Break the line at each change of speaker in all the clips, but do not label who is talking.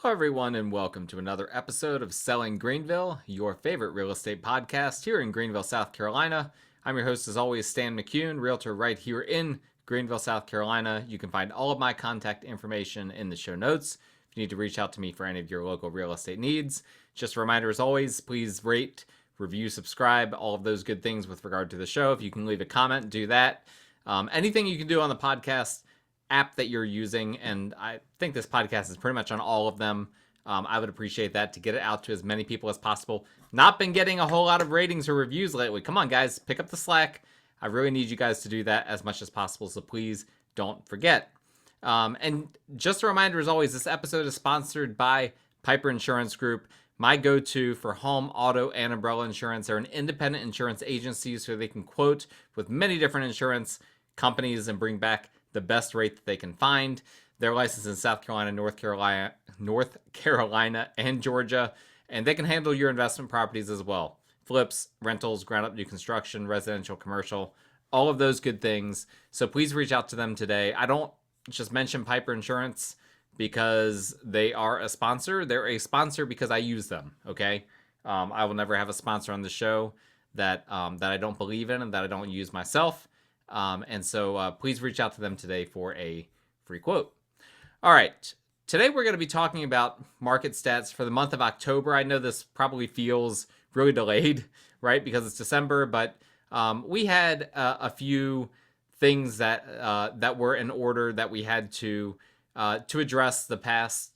Hello, everyone, and welcome to another episode of Selling Greenville, your favorite real estate podcast here in Greenville, South Carolina. I'm your host, as always, Stan McCune, realtor right here in Greenville, South Carolina. You can find all of my contact information in the show notes if you need to reach out to me for any of your local real estate needs. Just a reminder, as always, please rate, review, subscribe, all of those good things with regard to the show. If you can leave a comment, do that. Anything you can do on the podcast app that you're using, and I think this podcast is pretty much on all of them. I would appreciate that to get it out to as many people as possible. Not been getting a whole lot of ratings or reviews lately. Come on, guys, pick up the slack. I really need you guys to do that as much as possible, so please don't forget. And just a reminder, as always, this episode is sponsored by Piper Insurance Group, my go-to for home, auto, and umbrella insurance. They're an independent insurance agency, so they can quote with many different insurance companies and bring back the best rate that they can find. They're licensed in South Carolina, North Carolina, and Georgia, and they can handle your investment properties as well. Flips, rentals, ground up new construction, residential, commercial, all of those good things. So please reach out to them today. I don't just mention Piper Insurance because they are a sponsor. They're a sponsor because I use them, okay? I will never have a sponsor on the show that I don't believe in and that I don't use myself. And so please reach out to them today for a free quote. All right. Today we're going to be talking about market stats for the month of October. I know this probably feels really delayed, right? Because it's December, but we had a few things that were in order that we had to address the past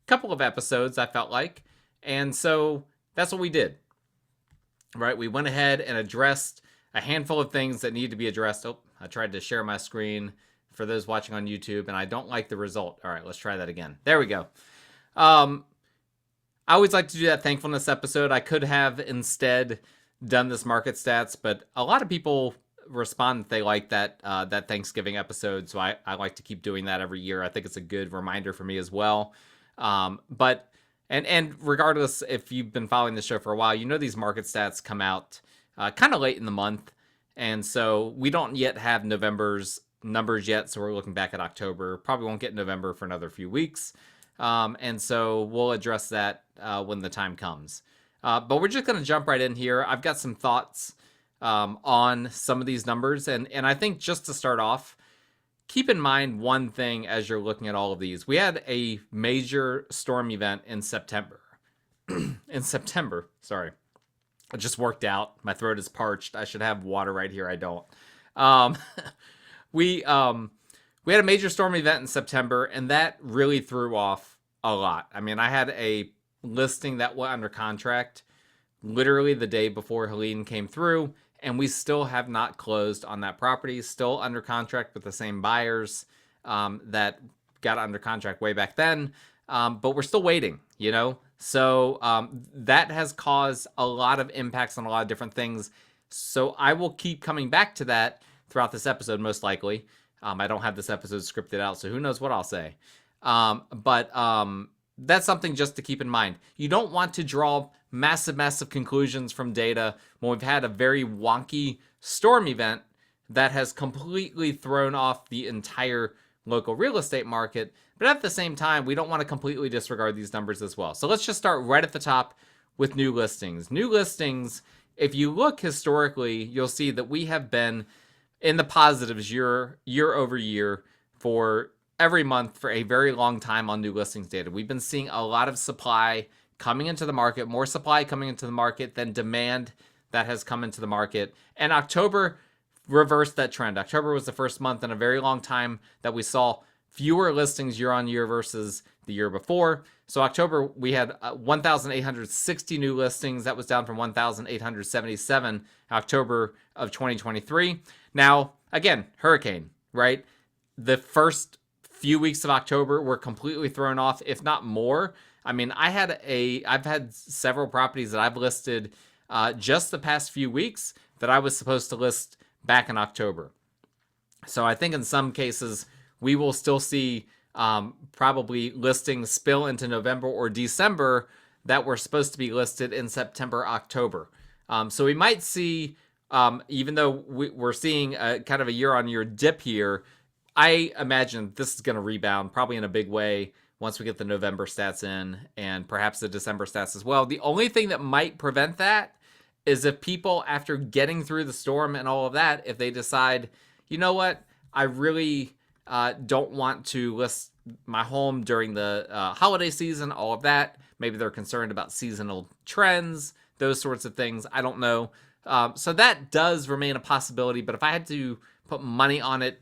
couple of episodes, I felt like. And so that's what we did, right? We went ahead and addressed a handful of things that need to be addressed. Oh, I tried to share my screen for those watching on YouTube, and I don't like the result. All right, let's try that again. There we go. I always like to do that thankfulness episode. I could have instead done this market stats, but a lot of people respond that they like that Thanksgiving episode, so I like to keep doing that every year. I think it's a good reminder for me as well. But regardless, if you've been following the show for a while, you know these market stats come out kind of late in the month, and so we don't yet have November's numbers yet, so we're looking back at October. Probably won't get November for another few weeks, and so we'll address that when the time comes. But we're just going to jump right in here. I've got some thoughts on some of these numbers, and I think just to start off, keep in mind one thing as you're looking at all of these. We had a major storm event in September. Sorry. It just worked out. My throat is parched. I should have water right here. I don't. We had a major storm event in September, and that really threw off a lot. I mean, I had a listing that went under contract literally the day before Helene came through, and we still have not closed on that property. Still under contract with the same buyers that got under contract way back then, but we're still waiting, you know? So that has caused a lot of impacts on a lot of different things. So I will keep coming back to that throughout this episode, most likely. I don't have this episode scripted out, so who knows what I'll say. But that's something just to keep in mind. You don't want to draw massive conclusions from data when we've had a very wonky storm event that has completely thrown off the entire local real estate market. But at the same time, we don't want to completely disregard these numbers as well. So let's just start right at the top with new listings. New listings, if you look historically, you'll see that we have been in the positives year over year for every month for a very long time on new listings data. We've been seeing a lot of supply coming into the market, more supply coming into the market than demand that has come into the market. And October reversed that trend. October was the first month in a very long time that we saw fewer listings year on year versus the year before. So October, we had 1,860 new listings. That was down from 1,877 October of 2023. Now, again, hurricane, right? The first few weeks of October were completely thrown off, if not more. I mean, I've had several properties that I've listed just the past few weeks that I was supposed to list back in October. So I think in some cases, we will still see probably listings spill into November or December that were supposed to be listed in September, October. So we might see, even though we're seeing a kind of a year-on-year dip here, I imagine this is going to rebound probably in a big way once we get the November stats in and perhaps the December stats as well. The only thing that might prevent that is if people, after getting through the storm and all of that, if they decide, you know what, I really don't want to list my home during the holiday season, all of that. Maybe they're concerned about seasonal trends, those sorts of things. I don't know. So that does remain a possibility. But if I had to put money on it,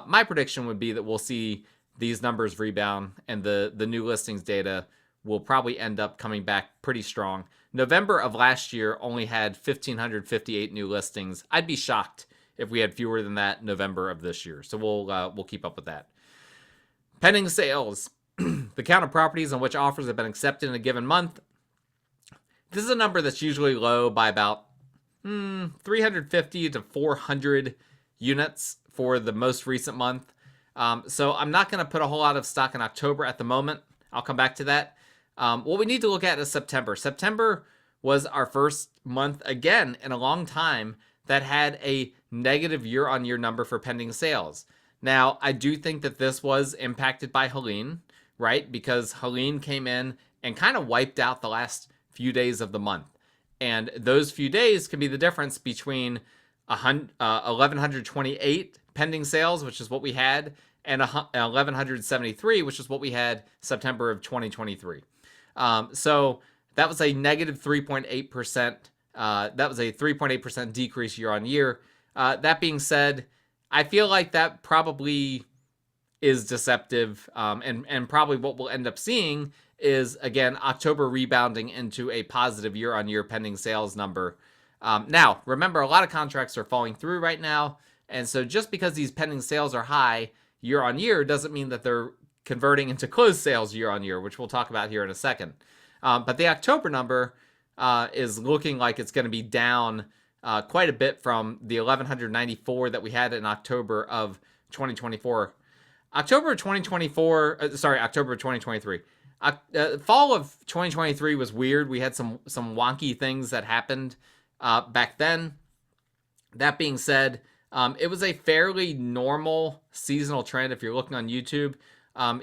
my prediction would be that we'll see these numbers rebound and the new listings data will probably end up coming back pretty strong. November of last year only had 1,558 new listings. I'd be shocked if we had fewer than that November of this year. So we'll keep up with that. Pending sales, the count of properties on which offers have been accepted in a given month. This is a number that's usually low by about 350 to 400 units for the most recent month. So I'm not going to put a whole lot of stock in October at the moment. I'll come back to that. What we need to look at is September. September was our first month again in a long time that had a negative year-on-year number for pending sales. Now, I do think that this was impacted by Helene, right? Because Helene came in and kind of wiped out the last few days of the month. And those few days can be the difference between 1,128 pending sales, which is what we had, and 1,173, which is what we had September of 2023. So that was a negative 3.8%. That was a 3.8% decrease year on year. That being said, I feel like that probably is deceptive. And probably what we'll end up seeing is, again, October rebounding into a positive year on year pending sales number. Now, remember, a lot of contracts are falling through right now. And so just because these pending sales are high year on year doesn't mean that they're converting into closed sales year on year, which we'll talk about here in a second. But the October number is looking like it's going to be down quite a bit from the 1,194 that we had in October of 2024. October of 2023. Fall of 2023 was weird. We had some wonky things that happened back then. That being said, it was a fairly normal seasonal trend. If you're looking on YouTube,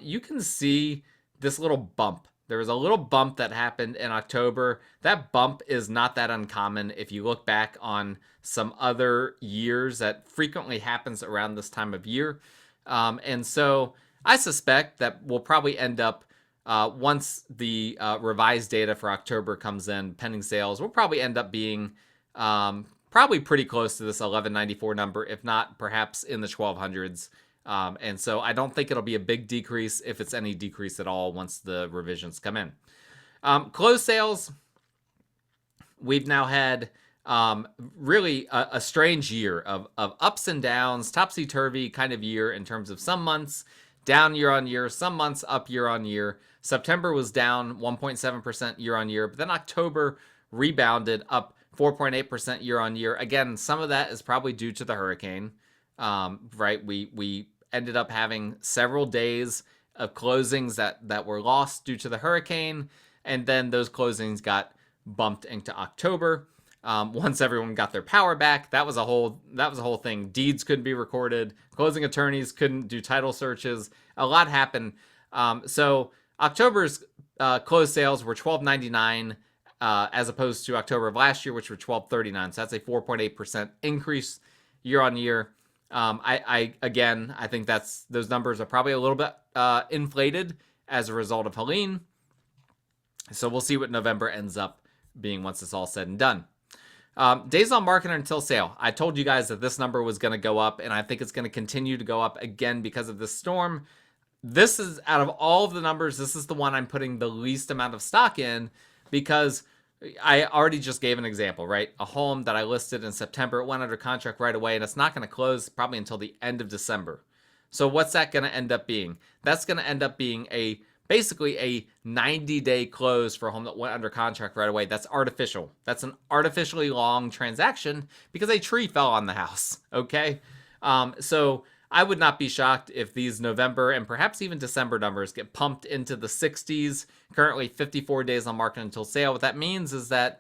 you can see this little bump. There was a little bump that happened in October. That bump is not that uncommon if you look back on some other years. That frequently happens around this time of year. And so I suspect that we'll probably end up, once the revised data for October comes in, pending sales, we'll probably end up being probably pretty close to this 1,194 number, if not perhaps in the 1,200s. And so I don't think it'll be a big decrease, if it's any decrease at all, once the revisions come in. Closed sales, we've now had really a strange year of ups and downs, topsy-turvy kind of year in terms of some months down year on year, some months up year on year. September was down 1.7% year on year, but then October rebounded up 4.8% year on year. Again, some of that is probably due to the hurricane. Right? We ended up having several days of closings that were lost due to the hurricane, and then those closings got bumped into October. Once everyone got their power back, that was a whole thing. Deeds couldn't be recorded. Closing attorneys couldn't do title searches. A lot happened. So October's closed sales were $1,299 as opposed to October of last year, which were $1,239. So that's a 4.8% increase year on year. I think those numbers are probably a little bit inflated as a result of Helene. So we'll see what November ends up being once it's all said and done. Days on market until sale. I told you guys that this number was going to go up, and I think it's going to continue to go up again because of this storm. This is, out of all of the numbers, this is the one I'm putting the least amount of stock in, because I already just gave an example, right? A home that I listed in September, it went under contract right away, and it's not going to close probably until the end of December. So what's that going to end up being? That's going to end up being basically a 90-day close for a home that went under contract right away. That's artificial. That's an artificially long transaction because a tree fell on the house, okay? So I would not be shocked if these November and perhaps even December numbers get pumped into the 60s. Currently 54 days on market until sale. What that means is that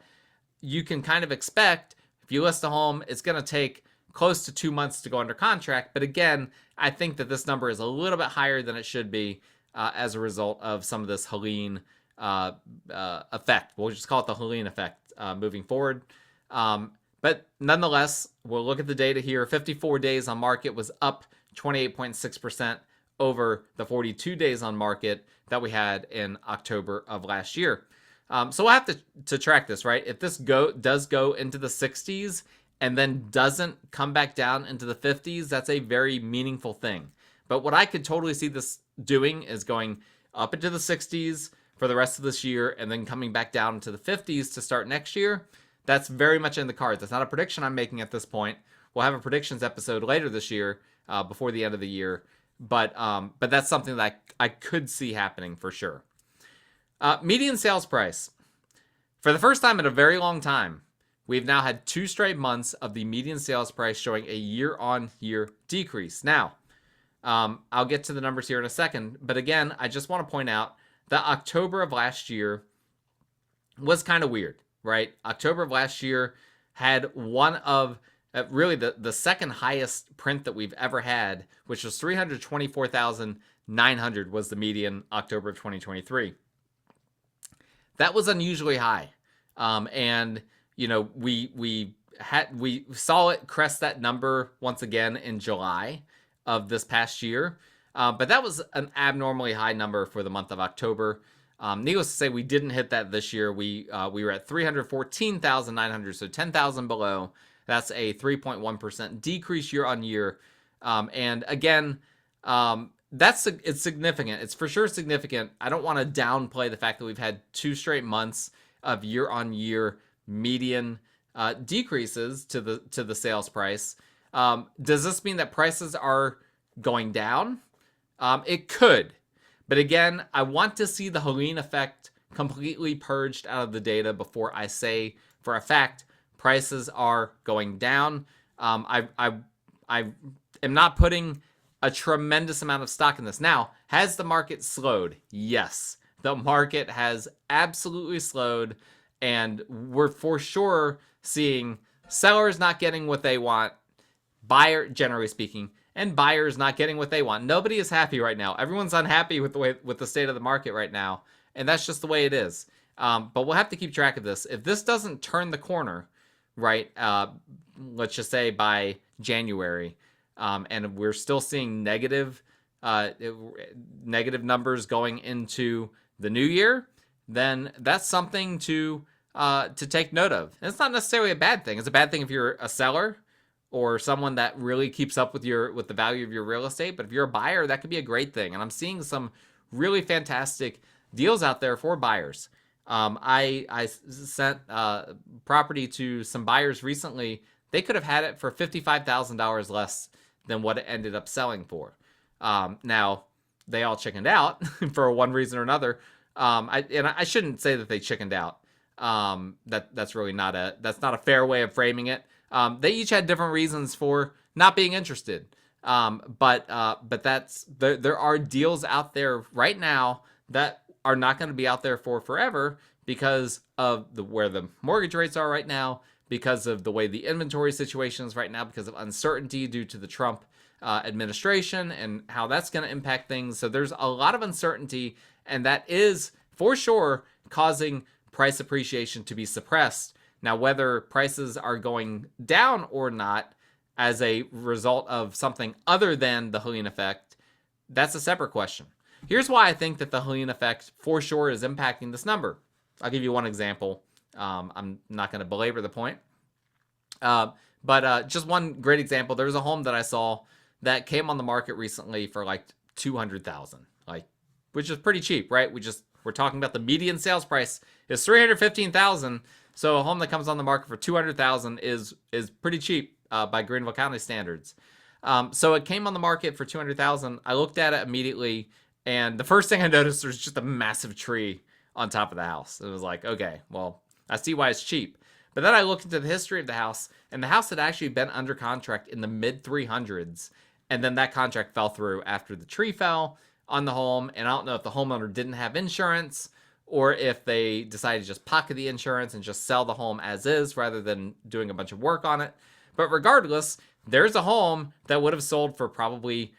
you can kind of expect, if you list a home, it's going to take close to 2 months to go under contract. But again, I think that this number is a little bit higher than it should be. as a result of some of this Helene effect. We'll just call it the Helene effect moving forward. But nonetheless, we'll look at the data here. 54 days on market was up 28.6% over the 42 days on market that we had in October of last year. So we'll have to track this, right? If this does go into the 60s and then doesn't come back down into the 50s, that's a very meaningful thing. But what I could totally see this doing is going up into the 60s for the rest of this year and then coming back down into the 50s to start next year. That's very much in the cards. That's not a prediction I'm making at this point. We'll have a predictions episode later this year, before the end of the year. But that's something that I could see happening for sure. Median sales price. For the first time in a very long time, we've now had 2 straight months of the median sales price showing a year-on-year decrease. Now, I'll get to the numbers here in a second. But again, I just want to point out that October of last year was kind of weird. Right? October of last year had one of really the second highest print that we've ever had, which was 324,900 was the median October of 2023. That was unusually high. And you know, we saw it crest that number once again in July of this past year. But that was an abnormally high number for the month of October. Needless to say, we didn't hit that this year. We were at 314,900, so 10,000 below. That's a 3.1% decrease year on year. And again, it's significant. It's for sure significant. I don't want to downplay the fact that we've had 2 straight months of year on year median decreases to the sales price. Does this mean that prices are going down? It could. But again, I want to see the Helene effect completely purged out of the data before I say for a fact prices are going down. I am not putting a tremendous amount of stock in this. Now, has the market slowed? Yes. The market has absolutely slowed, and we're for sure seeing sellers not getting what they want, generally speaking, and buyers not getting what they want. Nobody is happy right now. Everyone's unhappy with the state of the market right now, and that's just the way it is. But we'll have to keep track of this. If this doesn't turn the corner, right, let's just say by January, and we're still seeing negative numbers going into the new year, then that's something to take note of. And it's not necessarily a bad thing. It's a bad thing if you're a seller or someone that really keeps up with the value of your real estate. But if you're a buyer, that could be a great thing. And I'm seeing some really fantastic deals out there for buyers. I sent property to some buyers recently. They could have had it for $55,000 less than what it ended up selling for. Now, they all chickened out for one reason or another. I shouldn't say that they chickened out. That's really not a fair way of framing it. They each had different reasons for not being interested. But there are deals out there right now that are not going to be out there for forever because of where the mortgage rates are right now, because of the way the inventory situation is right now, because of uncertainty due to the Trump administration and how that's going to impact things. So there's a lot of uncertainty, and that is for sure causing price appreciation to be suppressed. Now, whether prices are going down or not as a result of something other than the Helene effect, that's a separate question. Here's why I think that the Helene effect for sure is impacting this number. I'll give you one example. I'm not going to belabor the point. But just one great example. There was a home that I saw that came on the market recently for like $200,000, which is pretty cheap, right? We're talking about the median sales price is $315,000. So a home that comes on the market for $200,000 is pretty cheap by Greenville County standards. So it came on the market for $200,000. I looked at it immediately, and the first thing I noticed was just a massive tree on top of the house. It was like, okay, well, I see why it's cheap. But then I looked into the history of the house, and the house had actually been under contract in the mid 300s, and then that contract fell through after the tree fell on the home. And I don't know if the homeowner didn't have insurance, or if they decided to just pocket the insurance and just sell the home as is rather than doing a bunch of work on it. But regardless, there's a home that would have sold for probably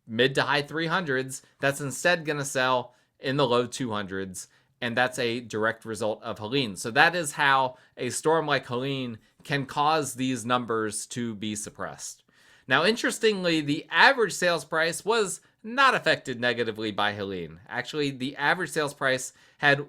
mid to high 300s that's instead going to sell in the low 200s. And that's a direct result of Helene. So that is how a storm like Helene can cause these numbers to be suppressed. Now, interestingly, the average sales price was not affected negatively by Helene. Actually, the average sales price had,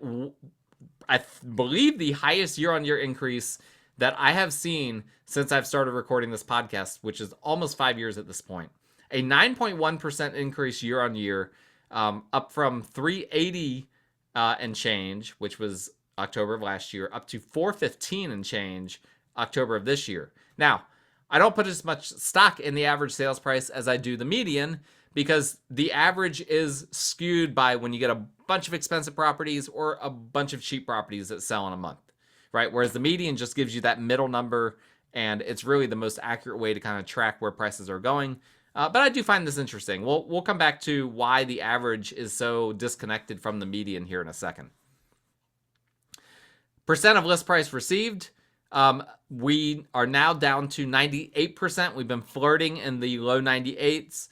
I believe, the highest year-on-year increase that I have seen since I've started recording this podcast, which is almost 5 years at this point. A 9.1% increase year-on-year, up from 380 and change, which was October of last year, up to 415 and change October of this year. Now, I don't put as much stock in the average sales price as I do the median, because the average is skewed by when you get a bunch of expensive properties or a bunch of cheap properties that sell in a month, right? Whereas the median just gives you that middle number, and it's really the most accurate way to kind of track where prices are going. But I do find this interesting. We'll come back to why the average is so disconnected from the median here in a second. Percent of list price received. We are now down to 98%. We've been flirting in the low 98s.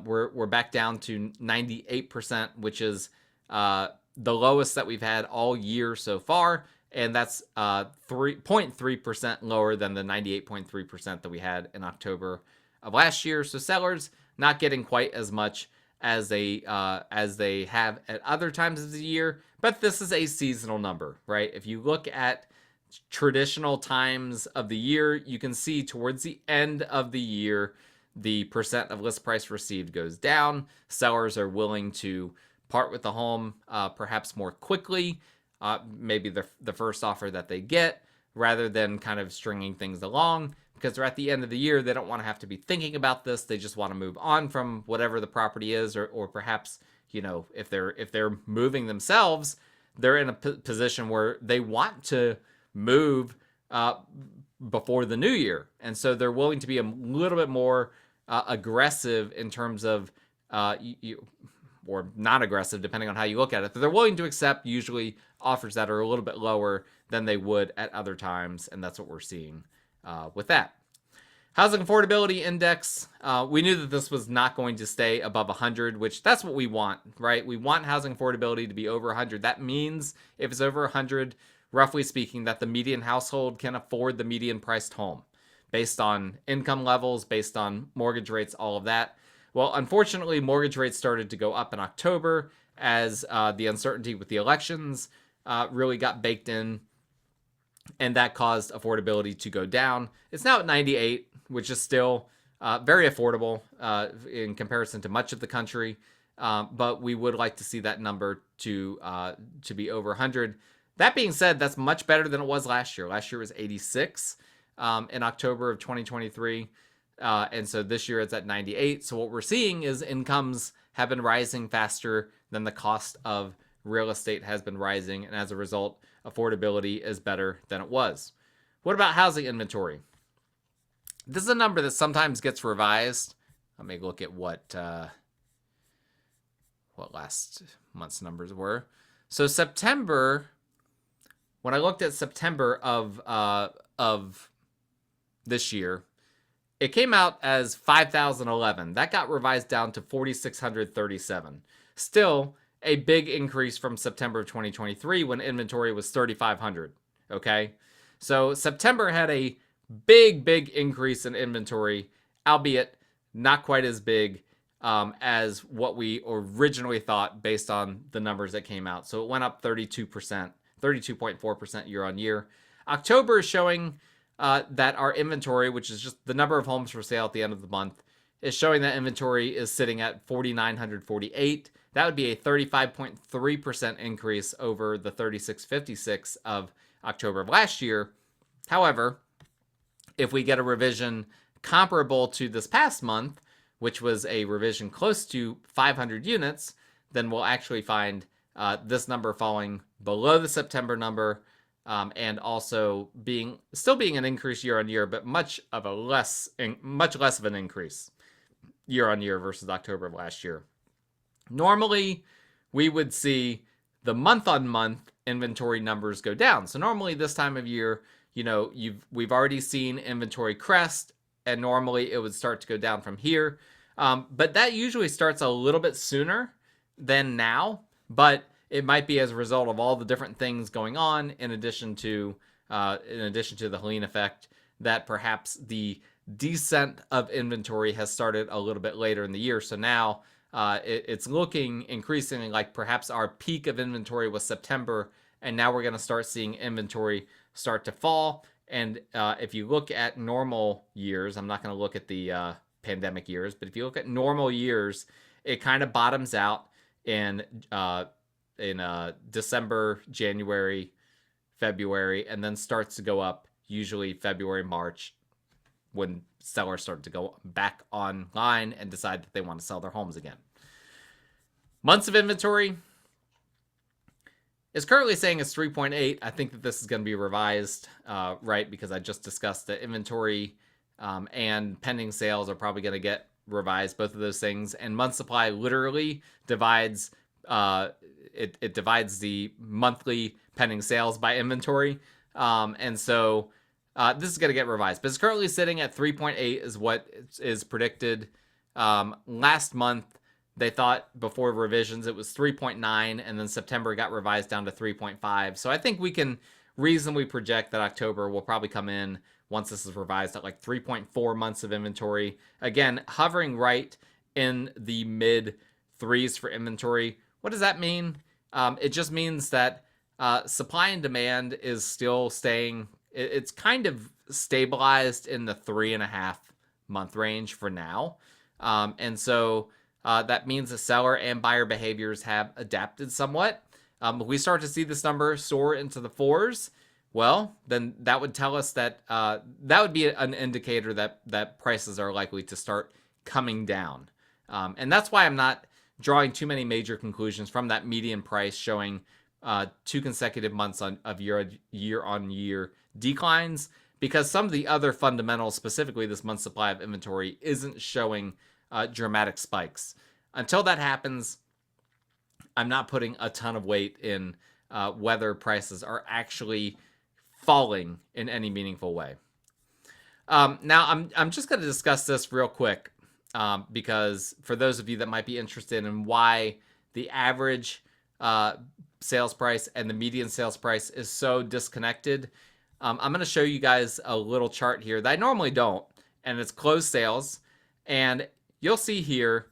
We're back down to 98%, which is the lowest that we've had all year so far. And that's 3.3% lower than the 98.3% that we had in October of last year. So sellers not getting quite as much as they have at other times of the year, but this is a seasonal number, right? If you look at traditional times of the year, you can see towards the end of the year, the percent of list price received goes down. Sellers are willing to part with the home perhaps more quickly, maybe the first offer that they get, rather than kind of stringing things along, because they're at the end of the year. They don't want to have to be thinking about this. They just want to move on from whatever the property is, or perhaps, if they're moving themselves, they're in a position where they want to move before the new year. And so they're willing to be a little bit more aggressive in terms of, or not aggressive, depending on how you look at it. But they're willing to accept usually offers that are a little bit lower than they would at other times. And that's what we're seeing with that. Housing Affordability Index. We knew that this was not going to stay above 100, which that's what we want, right? We want housing affordability to be over 100. That means if it's over 100, roughly speaking, that the median household can afford the median priced home based on income levels, based on mortgage rates, all of that. Well, unfortunately, mortgage rates started to go up in October as the uncertainty with the elections really got baked in, and that caused affordability to go down. It's now at 98, which is still very affordable in comparison to much of the country, but we would like to see that number to be over 100. That being said, that's much better than it was last year. Last year was 86 in October of 2023. And so this year it's at 98. So what we're seeing is incomes have been rising faster than the cost of real estate has been rising. And as a result, affordability is better than it was. What about housing inventory? This is a number that sometimes gets revised. Let me look at what last month's numbers were. So September, when I looked at September of this year, it came out as 5,011. That got revised down to 4,637. Still a big increase from September of 2023 when inventory was 3,500. Okay, so September had a big increase in inventory, albeit not quite as big as what we originally thought based on the numbers that came out. So it went up 32%, 32.4% year on year. October is showing that our inventory, which is just the number of homes for sale at the end of the month, is showing that inventory is sitting at 4,948. That would be a 35.3% increase over the 3,656 of October of last year. However, if we get a revision comparable to this past month, which was a revision close to 500 units, then we'll actually find this number falling below the September number, and also still being an increase year on year, but much less of an increase year on year versus October of last year. Normally, we would see the month on month inventory numbers go down. So normally this time of year, we've already seen inventory crest, and normally it would start to go down from here. But that usually starts a little bit sooner than now, but it might be as a result of all the different things going on in addition to the Helene effect, that perhaps the descent of inventory has started a little bit later in the year. So now it's looking increasingly like perhaps our peak of inventory was September, and now we're going to start seeing inventory start to fall. And if you look at normal years, I'm not going to look at the pandemic years, but if you look at normal years, it kind of bottoms out in December, January, February, and then starts to go up usually February, March, when sellers start to go back online and decide that they want to sell their homes again. Months of inventory is currently saying it's 3.8. I think that this is going to be revised, right? Because I just discussed that inventory and pending sales are probably going to get revised, both of those things. And month supply literally divides it divides the monthly pending sales by inventory. And so this is going to get revised. But it's currently sitting at 3.8 is what is predicted. Last month, they thought before revisions it was 3.9, and then September got revised down to 3.5. So I think we can reasonably project that October will probably come in, once this is revised, at like 3.4 months of inventory. Again, hovering right in the mid threes for inventory. What does that mean? It just means that supply and demand is still staying, it's kind of stabilized in the 3.5 month range for now. And so that means the seller and buyer behaviors have adapted somewhat. If we start to see this number soar into the fours, well, then that would tell us that that would be an indicator that prices are likely to start coming down. And that's why I'm not drawing too many major conclusions from that median price showing 2 consecutive months of year-on-year declines, because some of the other fundamentals, specifically this month's supply of inventory, isn't showing dramatic spikes. Until that happens, I'm not putting a ton of weight in whether prices are actually falling in any meaningful way. Now, I'm just going to discuss this real quick because for those of you that might be interested in why the average sales price and the median sales price is so disconnected, I'm going to show you guys a little chart here that I normally don't, and it's closed sales. And you'll see here,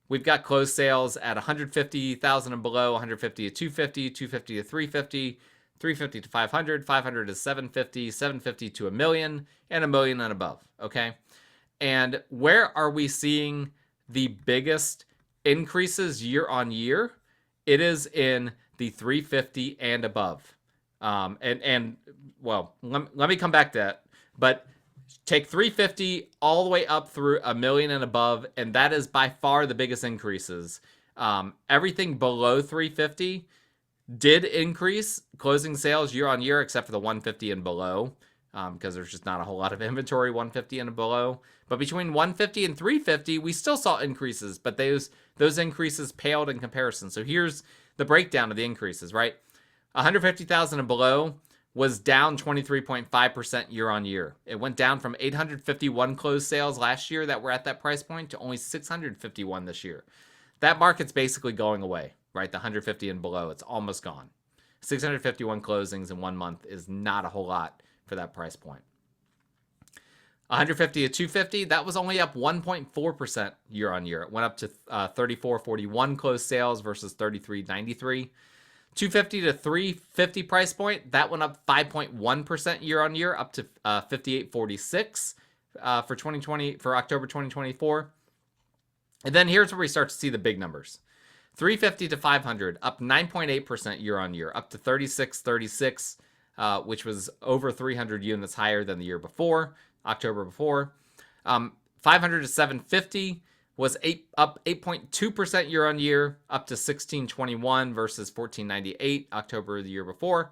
we've got closed sales at 150,000 and below, 150 to 250, 250 to 350, 350 to 500, 500 to 750, 750 to $1 million, and $1 million and above, okay? And where are we seeing the biggest increases year on year? It is in the 350 and above. Well, let me come back to that. But take 350 all the way up through $1 million and above, and that is by far the biggest increases. Everything below 350 did increase closing sales year on year, except for the 150 and below, because there's just not a whole lot of inventory 150 and below. But between 150 and 350, we still saw increases, but those increases paled in comparison. So here's the breakdown of the increases, right? 150,000 and below was down 23.5% year on year. It went down from 851 closed sales last year that were at that price point to only 651 this year. That market's basically going away, right? The 150 and below, it's almost gone. 651 closings in 1 month is not a whole lot for that price point. 150 to 250, that was only up 1.4% year on year. It went up to 3441 closed sales versus 3393. 250 to 350 price point, that went up 5.1% year on year, up to 5846 for October 2024. And then here's where we start to see the big numbers. 350 to 500, up 9.8% year on year, up to 3636, which was over 300 units higher than the year before, October before. 500 to 750 was up 8.2% year on year, up to 1621 versus 1498 October the year before.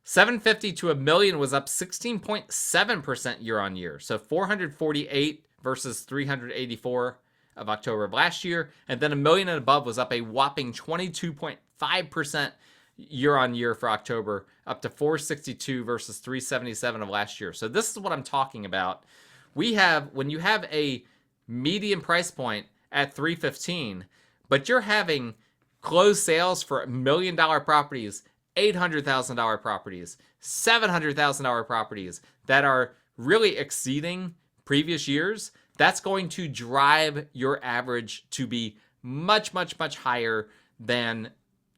750 to $1 million was up 16.7% year on year. So 448 versus 384 of October of last year. And then $1 million and above was up a whopping 22.5% year on year for October, up to 462 versus 377 of last year. So this is what I'm talking about. When you have a median price point at 315, but you're having closed sales for $1 million properties, $800,000 properties, $700,000 properties that are really exceeding previous years, that's going to drive your average to be much, much, much higher than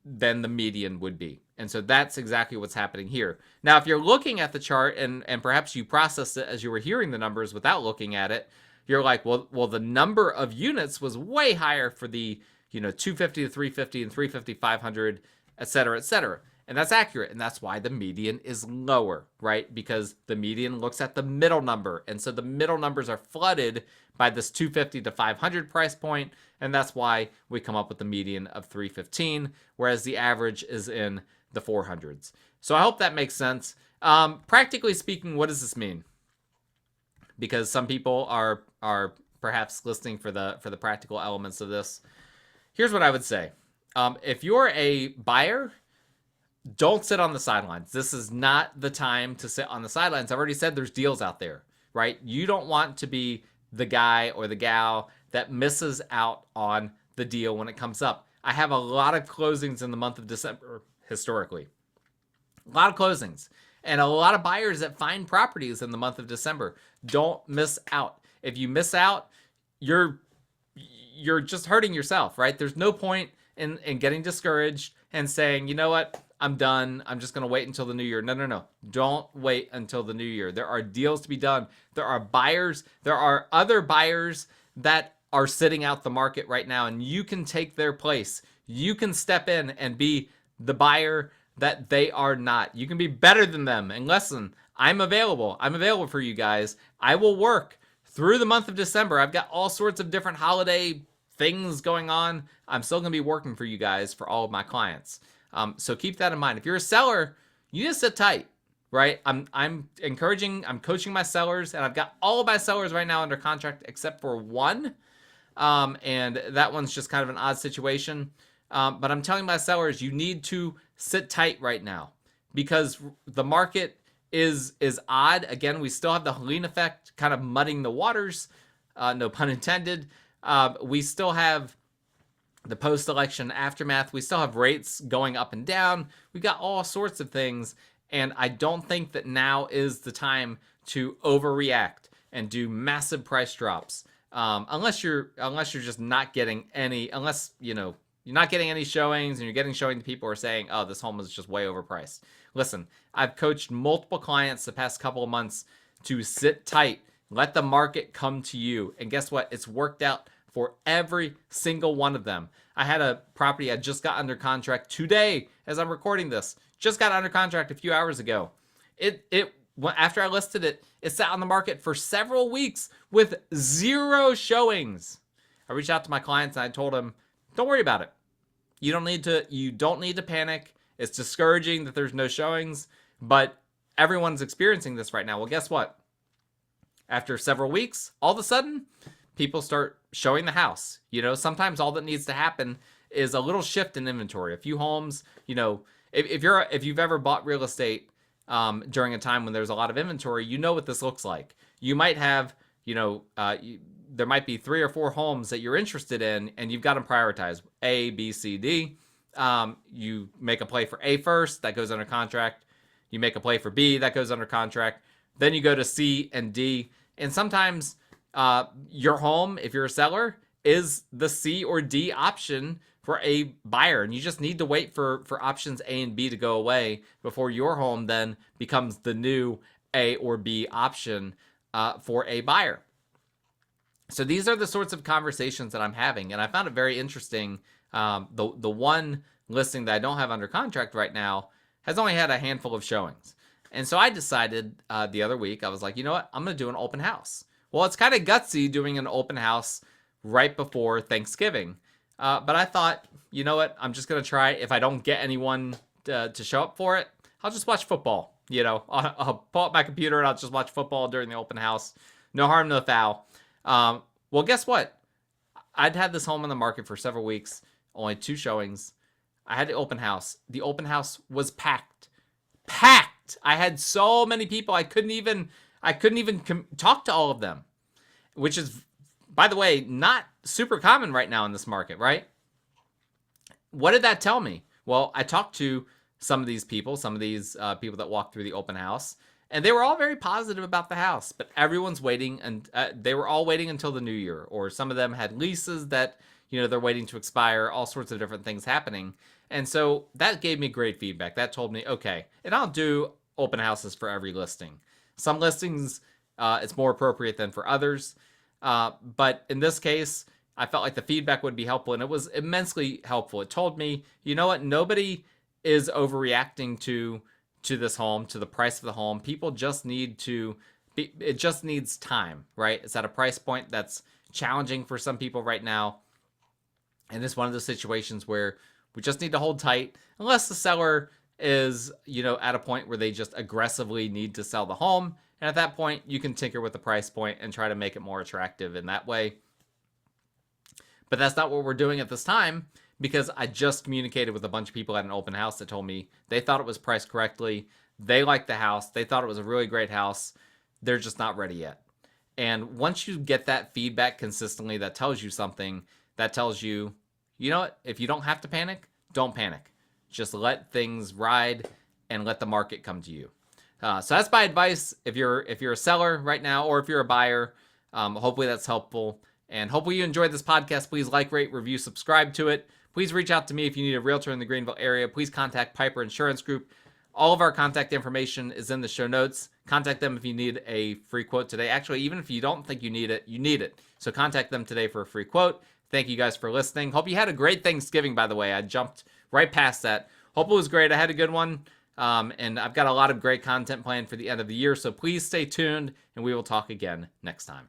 the median would be. And so that's exactly what's happening here. Now, if you're looking at the chart and perhaps you processed it as you were hearing the numbers without looking at it, you're like, well, the number of units was way higher for the, 250 to 350 and 350, 500, et cetera, et cetera. And that's accurate. And that's why the median is lower, right? Because the median looks at the middle number. And so the middle numbers are flooded by this 250 to 500 price point. And that's why we come up with the median of 315, whereas the average is in the 400s. So I hope that makes sense. Practically speaking, what does this mean? Because some people are perhaps listening for the practical elements of this. Here's what I would say. If you're a buyer, don't sit on the sidelines. This is not the time to sit on the sidelines. I've already said there's deals out there, right? You don't want to be the guy or the gal that misses out on the deal when it comes up. I have a lot of closings in the month of December, historically. A lot of closings. And a lot of buyers that find properties in the month of December. Don't miss out. If you miss out, you're just hurting yourself, right? There's no point in getting discouraged and saying, you know what, I'm done. I'm just going to wait until the new year. No. Don't wait until the new year. There are deals to be done. There are buyers. There are other buyers that are sitting out the market right now, and you can take their place. You can step in and be the buyer that they are not. You can be better than them. And listen, I'm available. I'm available for you guys. I will work through the month of December. I've got all sorts of different holiday things going on. I'm still going to be working for you guys, for all of my clients. So keep that in mind. If you're a seller, you just sit tight, right? I'm coaching my sellers, and I've got all of my sellers right now under contract except for one. And that one's just kind of an odd situation. But I'm telling my sellers, you need to sit tight right now because the market is odd. Again, we still have the Helene effect kind of mudding the waters. No pun intended. We still have the post-election aftermath. We still have rates going up and down. We've got all sorts of things. And I don't think that now is the time to overreact and do massive price drops. Unless you're just not getting any, you're not getting any showings and you're getting showing to people who are saying, oh, this home is just way overpriced. Listen, I've coached multiple clients the past couple of months to sit tight, let the market come to you. And guess what? It's worked out for every single one of them. I had a property I just got under contract today as I'm recording this. Just got under contract a few hours ago. After I listed it, it sat on the market for several weeks with 0 showings. I reached out to my clients and I told them, don't worry about it. You don't need to panic. It's discouraging that there's no showings, but everyone's experiencing this right now. Well, guess what? After several weeks, all of a sudden, people start showing the house. Sometimes all that needs to happen is a little shift in inventory. A few homes, if you've ever bought real estate during a time when there's a lot of inventory, you know what this looks like. You might have, there might be 3 or 4 homes that you're interested in, and you've got them prioritized. A, B, C, D. You make a play for A first, that goes under contract. You make a play for B, that goes under contract. Then you go to C and D. And sometimes your home, if you're a seller, is the C or D option for a buyer. And you just need to wait for options A and B to go away before your home then becomes the new A or B option for a buyer. So these are the sorts of conversations that I'm having. And I found it very interesting. The one listing that I don't have under contract right now has only had a handful of showings. And so I decided the other week, I was like, you know what? I'm going to do an open house. Well, it's kind of gutsy doing an open house right before Thanksgiving. But I thought, you know what? I'm just going to try. If I don't get anyone to show up for it, I'll just watch football. I'll pull up my computer and I'll just watch football during the open house. No harm, no foul. Well, guess what? I'd had this home on the market for several weeks, only 2 showings. I had the open house. The open house was packed. I had so many people. I couldn't even talk to all of them, which is by the way, not super common right now in this market, right? What did that tell me? Well, I talked to some of these people people that walked through the open house, and they were all very positive about the house, but everyone's waiting, and they were all waiting until the new year, or some of them had leases that, they're waiting to expire, all sorts of different things happening. And so that gave me great feedback. That told me, okay, and I'll do open houses for every listing. Some listings, it's more appropriate than for others. But in this case, I felt like the feedback would be helpful, and it was immensely helpful. It told me, you know what, nobody is overreacting to this home, to the price of the home. People just it just needs time, right? It's at a price point that's challenging for some people right now. And it's one of those situations where we just need to hold tight, unless the seller is, at a point where they just aggressively need to sell the home. And at that point, you can tinker with the price point and try to make it more attractive in that way. But that's not what we're doing at this time, because I just communicated with a bunch of people at an open house that told me they thought it was priced correctly. They liked the house. They thought it was a really great house. They're just not ready yet. And once you get that feedback consistently, that tells you something. That tells you, you know what? If you don't have to panic, don't panic. Just let things ride and let the market come to you. So that's my advice. If you're a seller right now, or if you're a buyer, hopefully that's helpful. And hopefully you enjoyed this podcast. Please like, rate, review, subscribe to it. Please reach out to me if you need a realtor in the Greenville area. Please contact Piper Insurance Group. All of our contact information is in the show notes. Contact them if you need a free quote today. Actually, even if you don't think you need it, you need it. So contact them today for a free quote. Thank you guys for listening. Hope you had a great Thanksgiving, by the way. I jumped right past that. Hope it was great. I had a good one. And I've got a lot of great content planned for the end of the year. So please stay tuned, and we will talk again next time.